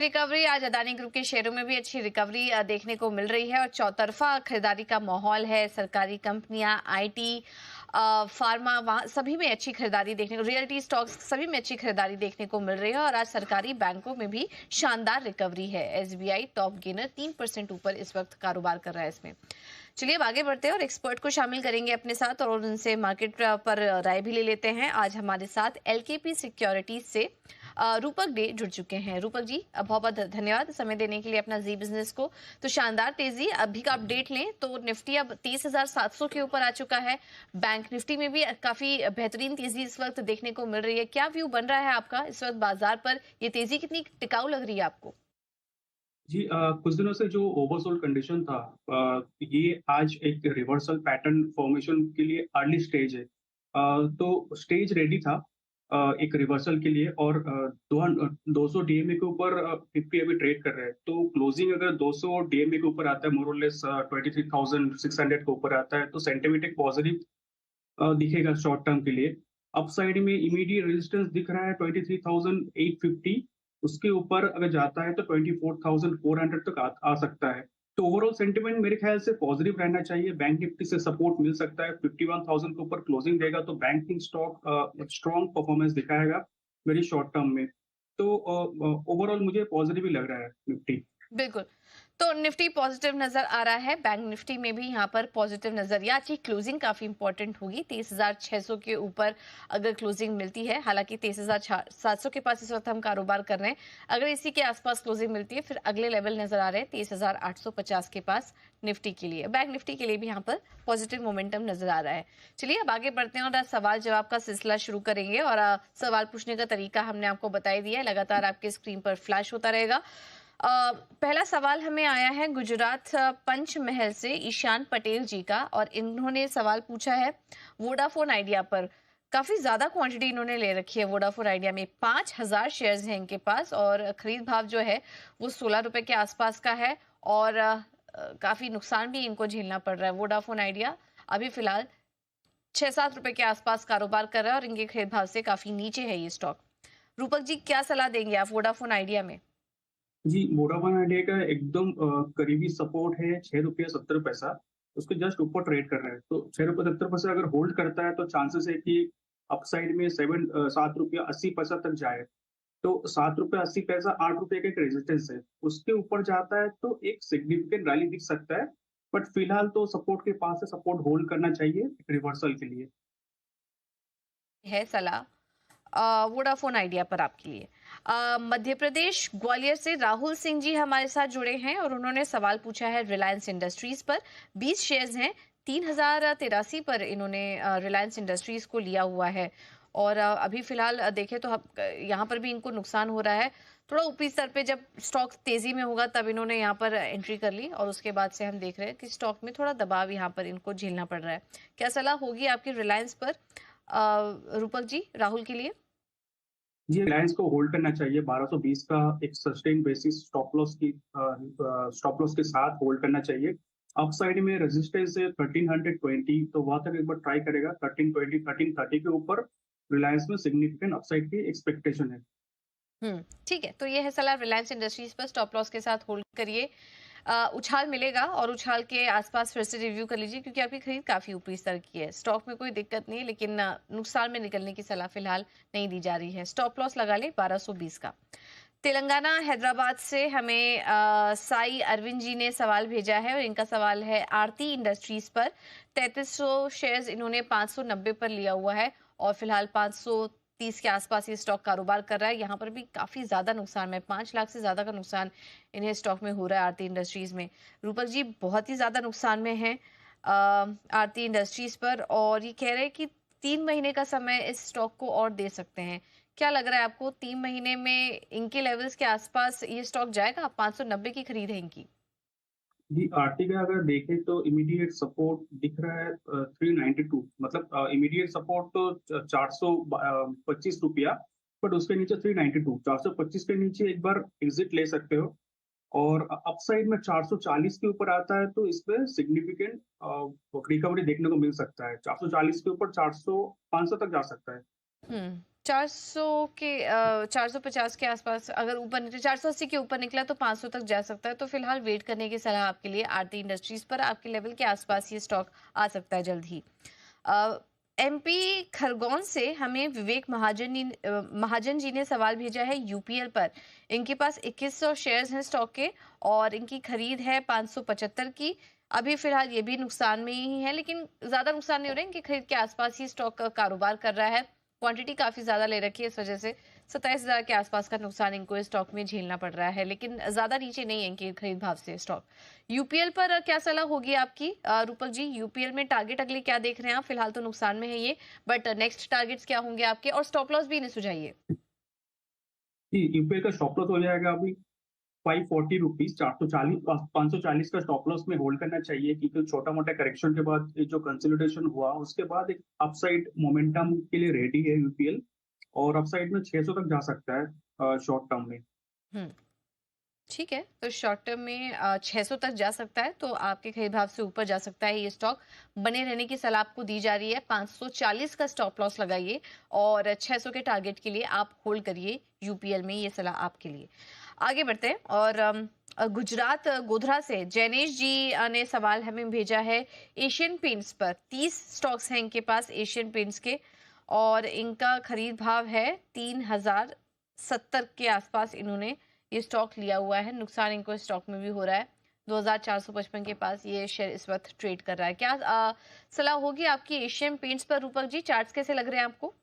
Recovery आज Adani group के शेयरों में भी अच्छी रिकवरी देखने को मिल रही है और चौतरफा खरीदारी का माहौल है। सरकारी कंपनियां, आईटी, फार्मा, वहां सभी में अच्छी खरीदारी देखने को, रियल्टी स्टॉक्स सभी में अच्छी खरीदारी देखने को मिल रही है। और आज सरकारी बैंकों में भी शानदार रिकवरी है। एसबीआई टॉप गेनर 3% ऊपर इस वक्त कारोबार कर रहा है इसमें। चलिए अब आगे बढ़ते हैं और एक्सपर्ट को शामिल करेंगे अपने साथ और उनसे मार्केट पर राय भी ले लेते हैं। आज हमारे साथ एलकेपी सिक्योरिटीज से रूपक डे जुड़ चुके हैं। रूपक जी, बहुत बहुत धन्यवाद समय देने के लिए अपना जी बिजनेस को। तो शानदार तेजी, अभी का अपडेट लें तो निफ्टी अब 30,700 के ऊपर आ चुका है। बैंक निफ्टी में भी काफी बेहतरीन तेजी इस वक्त देखने को मिल रही है। क्या व्यू बन रहा है आपका इस वक्त बाजार पर? ये तेजी कितनी टिकाऊ लग रही है आपको? जी कुछ दिनों से जो ओवरसोल्ड कंडीशन था, ये आज एक रिवर्सल पैटर्न फॉर्मेशन के लिए अर्ली स्टेज है। तो स्टेज रेडी था एक रिवर्सल के लिए। और 200 डीएमए के ऊपर निफ्टी अभी ट्रेड कर रहे हैं। तो क्लोजिंग अगर 200 डीएमए के ऊपर आता है, मोर और लेस 23,600 के ऊपर आता है, तो सेंटिमेंट एक पॉजिटिव दिखेगा शॉर्ट टर्म के लिए। अपसाइड में इमीडिएट रेजिस्टेंस दिख रहा है 23,850। उसके ऊपर अगर जाता है तो 24,400 तक आ सकता है। तो ओवरऑल सेंटिमेंट मेरे ख्याल से पॉजिटिव रहना चाहिए। बैंक निफ्टी से सपोर्ट मिल सकता है। 51,000 के ऊपर क्लोजिंग देगा तो बैंकिंग स्टॉक स्ट्रॉन्ग परफॉर्मेंस दिखाएगा वेरी शॉर्ट टर्म में। तो ओवरऑल मुझे पॉजिटिव ही लग रहा है निफ्टी। बिल्कुल। तो निफ्टी पॉजिटिव नजर आ रहा है, बैंक निफ्टी में भी यहाँ पर पॉजिटिव नजर। या अच्छी क्लोजिंग काफी इंपॉर्टेंट होगी। 23,600 के ऊपर अगर क्लोजिंग मिलती है, हालांकि 23,700 के पास इस वक्त हम कारोबार कर रहे हैं। अगर इसी के आसपास क्लोजिंग मिलती है, फिर अगले लेवल नजर आ रहे हैं 23,850 के पास निफ्टी के लिए। बैंक निफ्टी के लिए भी यहाँ पर पॉजिटिव मोमेंटम नजर आ रहा है। चलिए अब आगे बढ़ते हैं और आज सवाल जवाब का सिलसिला शुरू करेंगे। और सवाल पूछने का तरीका हमने आपको बता ही दिया है, लगातार आपके स्क्रीन पर फ्लैश होता रहेगा। पहला सवाल हमें आया है गुजरात पंचमहल से ईशान पटेल जी का, और इन्होंने सवाल पूछा है वोडाफोन आइडिया पर। काफी ज्यादा क्वांटिटी इन्होंने ले रखी है वोडाफोन आइडिया में। 5,000 शेयर्स हैं इनके पास और खरीद भाव जो है वो 16 रुपए के आसपास का है। और काफी नुकसान भी इनको झेलना पड़ रहा है। वोडाफोन आइडिया अभी फिलहाल 6-7 रुपए के आसपास कारोबार कर रहा है और इनके खरीद भाव से काफी नीचे है ये स्टॉक। रूपक जी, क्या सलाह देंगे आप वोडाफोन आइडिया में? जी, वोडाफोन आइडिया का एकदम करीबी सपोर्ट है 6 रुपया 70 पैसा। उसके जस्ट ऊपर ट्रेड कर रहा है। तो 6 रुपये 70 पैसा अगर होल्ड करता है तो चांसेस है कि अपसाइड में 7 रुपया 80 पैसा तक जाए। तो 7 रुपया 80 पैसा 8 रुपये का एक रेजिस्टेंस है। उसके ऊपर जाता है तो एक सिग्निफिकेंट रैली दिख सकता है। बट फिलहाल तो सपोर्ट के पास है, सपोर्ट होल्ड करना चाहिए एक रिवर्सल के लिए। है सलाह वोडाफोन आइडिया पर आपके लिए। मध्य प्रदेश ग्वालियर से राहुल सिंह जी हमारे साथ जुड़े हैं और उन्होंने सवाल पूछा है रिलायंस इंडस्ट्रीज पर। 20 शेयर्स हैं, 3,083 पर इन्होंने रिलायंस इंडस्ट्रीज को लिया हुआ है। और अभी फिलहाल देखें तो यहाँ पर भी इनको नुकसान हो रहा है। थोड़ा ऊपरी स्तर पे जब स्टॉक तेजी में होगा तब इन्होंने यहाँ पर एंट्री कर ली और उसके बाद से हम देख रहे हैं कि स्टॉक में थोड़ा दबाव यहाँ पर इनको झेलना पड़ रहा है। क्या सलाह होगी आपकी रिलायंस पर रूपक जी, राहुल के लिए? जी, रिलायंस को होल्ड करना चाहिए। 1220 का एक सस्टेन बेसिस स्टॉप लॉस के साथ होल्ड करना चाहिए। अपसाइड में रेजिस्टेंस है 1320, तो वहां तक एक बार ट्राई करेगा। 1320 1330 के ऊपर रिलायंस में सिग्निफिकेंट अपसाइड की एक्सपेक्टेशन है। ठीक है। तो ये है सलाह रिलायंस इंडस्ट्रीज पर, स्टॉप लॉस के साथ होल्ड करिए। उछाल मिलेगा और उछाल के आसपास फिर से रिव्यू कर लीजिए क्योंकि आपकी खरीद काफी ऊपरी स्तर की है। स्टॉक में कोई दिक्कत नहीं है, लेकिन नुकसान में निकलने की सलाह फिलहाल नहीं दी जा रही है। स्टॉप लॉस लगा ले 1220 का। तेलंगाना हैदराबाद से हमें साई अरविंद जी ने सवाल भेजा है और इनका सवाल है आरती इंडस्ट्रीज पर। 3300 शेयर्स इन्होंने 590 पर लिया हुआ है और फिलहाल 530 के आसपास ये स्टॉक कारोबार कर रहा है। यहाँ पर भी काफी ज्यादा नुकसान में, 5 लाख से ज्यादा का नुकसान इन्हें स्टॉक में हो रहा है आरती इंडस्ट्रीज में। रूपक जी बहुत ही ज्यादा नुकसान में है आरती इंडस्ट्रीज पर, और ये कह रहे हैं कि 3 महीने का समय इस स्टॉक को और दे सकते हैं। क्या लग रहा है आपको, 3 महीने में इनके लेवल्स के आसपास ये स्टॉक जाएगा? 590 की खरीद है इनकी। जी, आरटी का अगर देखें तो इमीडिएट सपोर्ट दिख रहा है 392। मतलब इमीडिएट सपोर्ट तो 425 रुपया। बट उसके नीचे 392, 425 के नीचे एक बार एग्जिट ले सकते हो। और अपसाइड में 440 के ऊपर आता है तो इसमें सिग्निफिकेंट रिकवरी देखने को मिल सकता है। 440 के ऊपर 400 500 तक जा सकता है। हम्म 400 के 450 के आसपास अगर ऊपर निकले, 480 के ऊपर निकला तो 500 तक जा सकता है। तो फिलहाल वेट करने की सलाह आपके लिए। आरती इंडस्ट्रीज पर आपके लेवल के आसपास ये स्टॉक आ सकता है जल्द ही। एमपी खरगोन से हमें विवेक महाजन जी ने सवाल भेजा है यूपीएल पर। इनके पास 2100 शेयर्स हैं स्टॉक के और इनकी खरीद है 575 की। अभी फिलहाल ये भी नुकसान में ही है, लेकिन ज्यादा नुकसान नहीं हो रहा है, इनकी खरीद के आसपास ही स्टॉक का कारोबार कर रहा है। क्वांटिटी काफी ज्यादा ले रखी है, इस वजह से 27,000 के आसपास का नुकसान इनको इस स्टॉक में झेलना पड़ रहा है, लेकिन ज्यादा नीचे नहीं है इनकी खरीद भाव से स्टॉक। यूपीएल पर क्या सलाह होगी आपकी रूपक जी? यूपीएल में टारगेट अगले क्या देख रहे हैं आप? फिलहाल तो नुकसान में है ये, बट नेक्स्ट टारगेट्स क्या होंगे आपके, और स्टॉप लॉस भी इन्हें सुझाइए। जी, यूपीआई का स्टॉप लॉस हो जाएगा अभी 540 रुपीज, 440 540 का स्टॉप लॉस में होल्ड करना चाहिए, क्योंकि छोटा मोटा करेक्शन के बाद ये जो कंसोलिडेशन हुआ उसके बाद एक अपसाइड मोमेंटम के लिए रेडी है यूपीएल, और अपसाइड में 600 तक जा सकता है शॉर्ट टर्म में। हम्म, ठीक है। तो शॉर्ट टर्म में 600 तक जा सकता है, तो आपके खरीद भाव से ऊपर जा सकता है ये स्टॉक। बने रहने की सलाह आपको दी जा रही है। 540 का स्टॉप लॉस लगाइए और 600 के टारगेट के लिए आप होल्ड करिए यूपीएल में, ये सलाह आपके लिए। आगे बढ़ते हैं और गुजरात गोधरा से जैनेश जी ने सवाल हमें भेजा है एशियन पेंट्स पर। 30 स्टॉक्स हैं इनके पास एशियन पेंट्स के और इनका खरीद भाव है 3070 के आसपास। इन्होंने ये स्टॉक लिया हुआ है, नुकसान इनको इस स्टॉक में भी हो रहा है। 2455 के पास ये शेयर इस वक्त ट्रेड कर रहा है। क्या सलाह होगी आपकी एशियन पेंट्स पर रूपक जी? चार्ट्स कैसे लग रहे हैं आपको?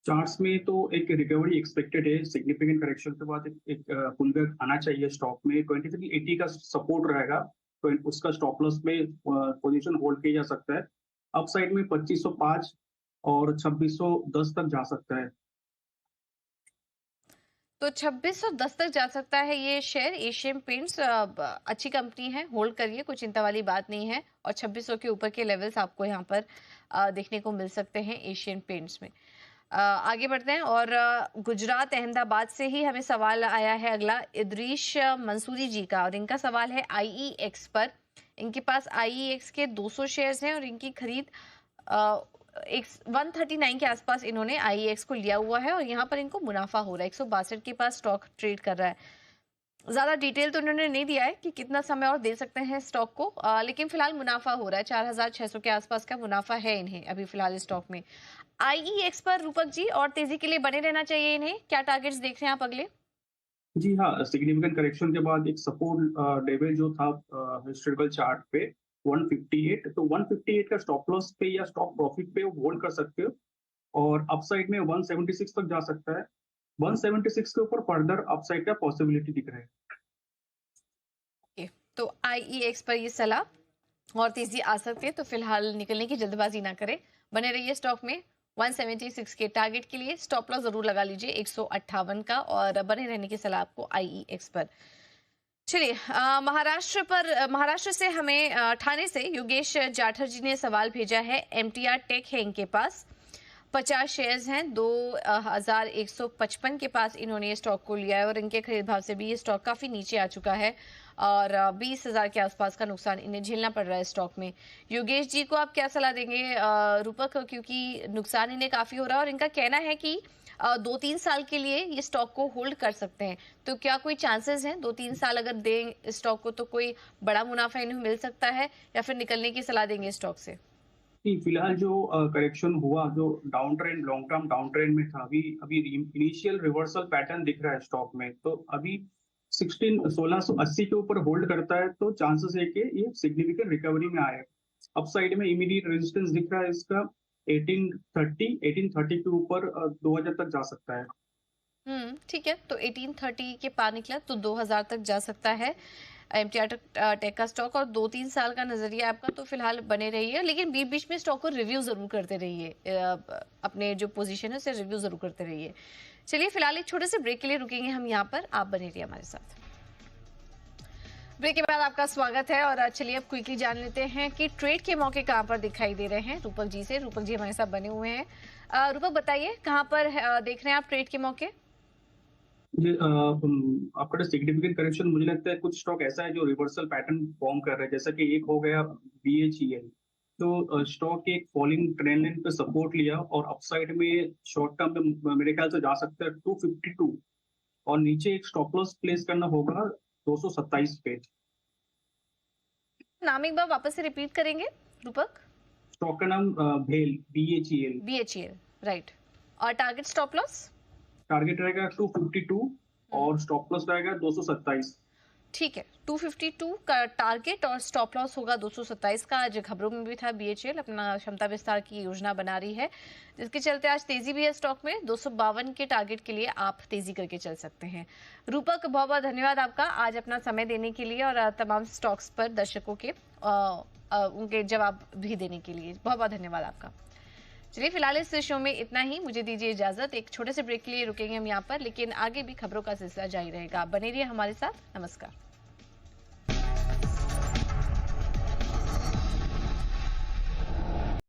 चार्ट्स में तो एक रिकवरी एक्सपेक्टेड है, सिग्निफिकेंट करेक्शन के बाद एक पुलबैक आना चाहिए स्टॉक में। 2380 का सपोर्ट रहेगा, तो उसका स्टॉप लॉस में पोजीशन होल्ड किया जा सकता है। अपसाइड में 2505 और 2610 तक जा सकता है। तो 2610 तक जा सकता है ये शेयर एशियन पेंट्स। अच्छी कंपनी है, होल्ड करिए, कोई चिंता वाली बात नहीं है। और 2600 के ऊपर के लेवल्स आपको यहाँ पर देखने को मिल सकते हैं एशियन पेंट्स में। आगे बढ़ते हैं और गुजरात अहमदाबाद से ही हमें सवाल आया है अगला इद्रीश मंसूरी जी का, और इनका सवाल है आईईएक्स पर। इनके पास आईईएक्स के 200 शेयर्स हैं और इनकी खरीद एक 139 के आसपास इन्होंने आईएक्स को लिया हुआ है और यहाँ पर इनको मुनाफा हो रहा है। 162 के पास स्टॉक ट्रेड कर रहा है। ज्यादा डिटेल तो इन्होंने नहीं दिया है कि कितना समय और दे सकते हैं स्टॉक को, लेकिन फिलहाल मुनाफा हो रहा है। 4600 के आसपास का मुनाफा है इन्हें अभी फिलहाल स्टॉक में। आईईएक्स पर रूपक जी और तेजी के लिए बने रहना चाहिए इन्हें, क्या टारगेट्स देख रहे हैं आप अगले? जी हाँ, सिग्निफिकेंट करेक्शन के बाद एक सपोर्ट लेवल जो था हिस्टोरिकल चार्ट पे 158, तो 158 का स्टॉप लॉस पे या स्टॉप प्रॉफिट पे होल्ड कर सकते हो, और अपसाइड में 176 तक जा सकता है। 176 के ऊपर फर्दर अपसाइड का पॉसिबिलिटी दिख रहा है। ओके, तो आईईएक्स पर ये सलाह और तेजी आ सकती है, तो फिलहाल निकलने की जल्दबाजी ना करें, बने रहिए स्टॉक में। 176 के टारगेट के लिए स्टॉप लॉस जरूर लगा लीजिए 158 का, और बने रहने की सलाह आपको आईईएक्स पर। चलिए महाराष्ट्र से हमें ठाणे से योगेश जाठर जी ने सवाल भेजा है। एमटीआर टेक है इनके पास, 50 शेयर्स हैं, 2155 के पास इन्होंने ये स्टॉक को लिया है और इनके खरीद भाव से भी ये स्टॉक काफी नीचे आ चुका है और 20,000 के आसपास का नुकसान इन्हें झेलना पड़ रहा है स्टॉक में। योगेश जी को आप क्या सलाह देंगे रूपक, क्योंकि नुकसान इन्हें काफी हो रहा है और इनका कहना है कि 2-3 साल के लिए ये स्टॉक को होल्ड कर सकते हैं। तो क्या कोई चांसेस हैं 2-3 साल अगर दें स्टॉक को तो कोई बड़ा मुनाफा इन्हें मिल सकता है, या फिर निकलने की सलाह देंगे स्टॉक से? कि फिलहाल जो करेक्शन हुआ, जो down trend, long term down trend में था, अभी अभी इनिशियल रिवर्सल पैटर्न दिख रहा है स्टॉक में, तो अभी 1680 के ऊपर होल्ड करता है तो चांसेस है कि ये सिग्निफिकेंट रिकवरी में आए। अपसाइड में इमीडिएट रेजिस्टेंस दिख रहा है इसका 1830 के ऊपर 2000 तक जा सकता है। ठीक है। तो 1830 के पार निकला तो 2000 तक जा सकता है एमटीआर टेक का स्टॉक, और 2-3 साल का नजरिया आपका, तो फिलहाल बने रहिए, लेकिन बीच बीच में स्टॉक को रिव्यू जरूर करते रहिए। अपने जो पोजीशन है उसे रिव्यू जरूर करते रहिए। चलिए फिलहाल एक छोटे से ब्रेक के लिए रुकेंगे हम यहाँ पर, आप बने रहिए हमारे साथ। ब्रेक के बाद आपका स्वागत है और चलिए अब क्विकली जान लेते हैं कि ट्रेड के मौके कहाँ पर दिखाई दे रहे हैं रूपक जी से। रूपक जी हमारे साथ बने हुए हैं। रूपक बताइए कहाँ पर देख रहे हैं आप ट्रेड के मौके? जी, आपका सिग्निफिकेंट करेक्शन मुझे लगता है कुछ स्टॉक ऐसा है जो रिवर्सल पैटर्न फॉर्म कर रहा है, जैसा कि एक हो गया बीएचईएल, तो स्टॉक एक फॉलिंग ट्रेंड लाइन पे सपोर्ट लिया और अपसाइड में शॉर्ट टर्म में मेरे ख्याल से जा सकता है 252 और नीचे एक स्टॉप लॉस प्लेस करना होगा 227 पे। नाम एक बार वापस से रिपीट करेंगे रूपक? स्टॉक का नाम भेल, BHEL। BHEL, right. और टारगेट स्टॉप लॉस? टारगेट रहेगा 252 और स्टॉप लॉस रहेगा 227। ठीक है, 252 का टारगेट और स्टॉप लॉस होगा 227 का। आज खबरों में भी था BHEL अपना क्षमता विस्तार की योजना बना रही है, जिसके चलते आज तेजी भी है स्टॉक में। 252 के टारगेट के लिए आप तेजी करके चल सकते हैं। रूपक, बहुत बहुत धन्यवाद आपका आज अपना समय देने के लिए और तमाम स्टॉक्स पर दर्शकों के उनके जवाब भी देने के लिए बहुत बहुत धन्यवाद आपका। चलिए फिलहाल इस शो में इतना ही, मुझे दीजिए इजाजत। एक छोटे से ब्रेक के लिए रुकेंगे हम यहाँ पर, लेकिन आगे भी खबरों का सिलसिला जारी रहेगा। बने रहिए हमारे साथ। नमस्कार।